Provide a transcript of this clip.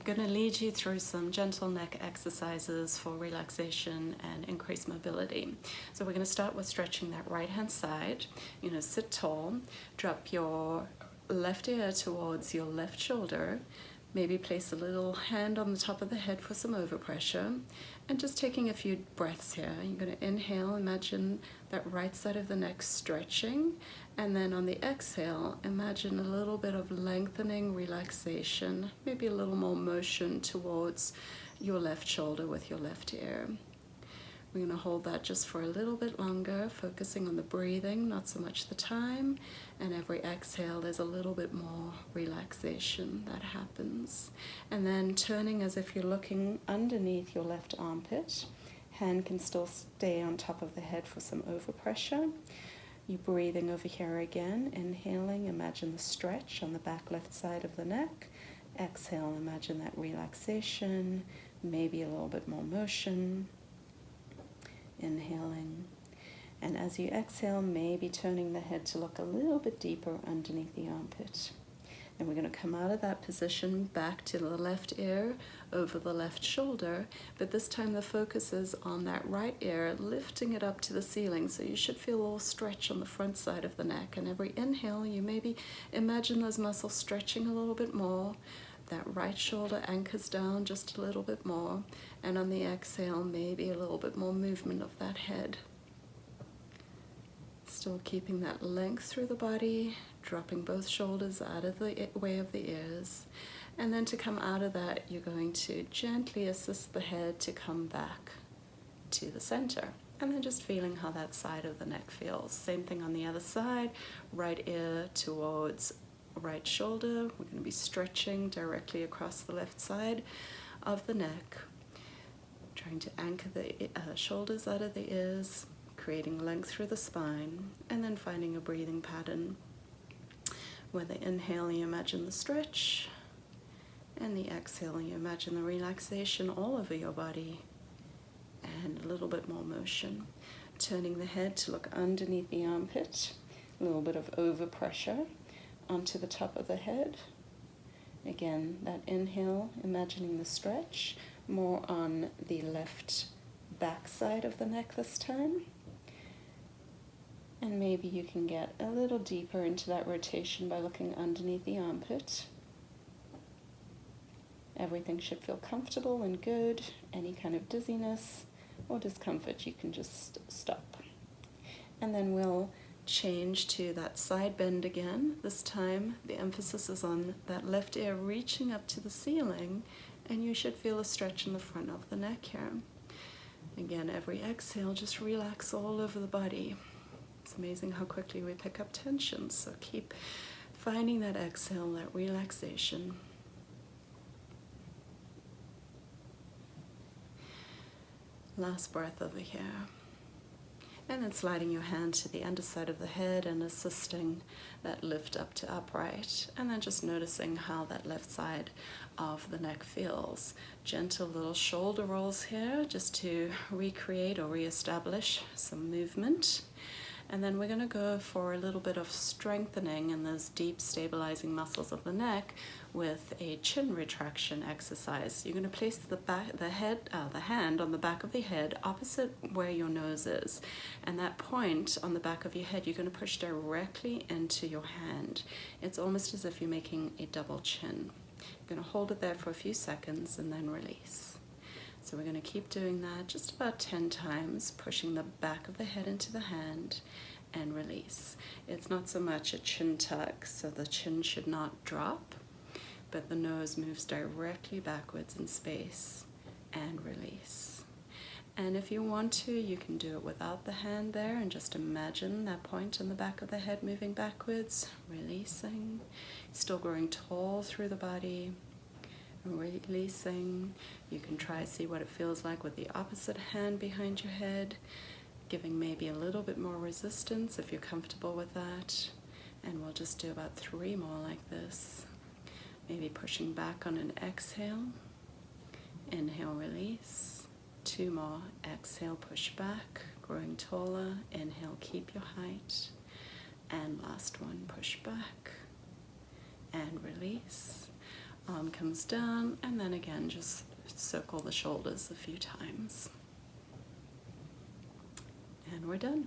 going to lead you through some gentle neck exercises for relaxation and increased mobility. So we're going to start with stretching that right hand side. Sit tall, drop your left ear towards your left shoulder, maybe place a little hand on the top of the head for some overpressure, and just taking a few breaths here. You're going to inhale, imagine that right side of the neck stretching, and then on the exhale, imagine a little bit of lengthening, relaxation, maybe a little more motion towards your left shoulder with your left ear. We're going to hold that just for a little bit longer, focusing on the breathing, not so much the time. And every exhale, there's a little bit more relaxation that happens. And then turning as if you're looking underneath your left armpit. Hand can still stay on top of the head for some overpressure. You're breathing over here again, inhaling, imagine the stretch on the back left side of the neck. Exhale, imagine that relaxation, maybe a little bit more motion. Inhaling, and as you exhale, maybe turning the head to look a little bit deeper underneath the armpit. And we're going to come out of that position back to the left ear over the left shoulder, but this time the focus is on that right ear, lifting it up to the ceiling. So you should feel a little stretch on the front side of the neck, and every inhale you maybe imagine those muscles stretching a little bit more. That right shoulder anchors down just a little bit more, and on the exhale, maybe a little bit more movement of that head. Still keeping that length through the body, dropping both shoulders out of the way of the ears. And then to come out of that, you're going to gently assist the head to come back to the center. And then just feeling how that side of the neck feels. Same thing on the other side, right ear towards right shoulder. We're going to be stretching directly across the left side of the neck, trying to anchor the shoulders out of the ears, creating length through the spine, and then finding a breathing pattern where the inhale you imagine the stretch, and the exhale you imagine the relaxation all over your body, and a little bit more motion. Turning the head to look underneath the armpit, a little bit of overpressure onto the top of the head. Again, that inhale, imagining the stretch, more on the left back side of the neck this time. And maybe you can get a little deeper into that rotation by looking underneath the armpit. Everything should feel comfortable and good. Any kind of dizziness or discomfort, you can just stop. And then we'll change to that side bend again. This time the emphasis is on that left ear reaching up to the ceiling, and you should feel a stretch in the front of the neck here. Again, every exhale, just relax all over the body. It's amazing how quickly we pick up tension, so keep finding that exhale, that relaxation. Last breath over here. And then sliding your hand to the underside of the head and assisting that lift up to upright. And then just noticing how that left side of the neck feels. Gentle little shoulder rolls here just to recreate or reestablish some movement. And then we're going to go for a little bit of strengthening in those deep stabilizing muscles of the neck with a chin retraction exercise. You're going to place the hand on the back of the head opposite where your nose is. And that point on the back of your head, you're going to push directly into your hand. It's almost as if you're making a double chin. You're going to hold it there for a few seconds and then release. So we're going to keep doing that just about 10 times, pushing the back of the head into the hand and release. It's not so much a chin tuck, so the chin should not drop, but the nose moves directly backwards in space and release. And if you want to, you can do it without the hand there and just imagine that point in the back of the head moving backwards, releasing, still growing tall through the body. Releasing. You can try see what it feels like with the opposite hand behind your head, giving maybe a little bit more resistance if you're comfortable with that. And we'll just do about 3 more like this. Maybe pushing back on an exhale. Inhale, release. 2 more. Exhale, push back, growing taller. Inhale, keep your height. And last one, push back and release. Arm comes down, and then again just circle the shoulders a few times. And we're done.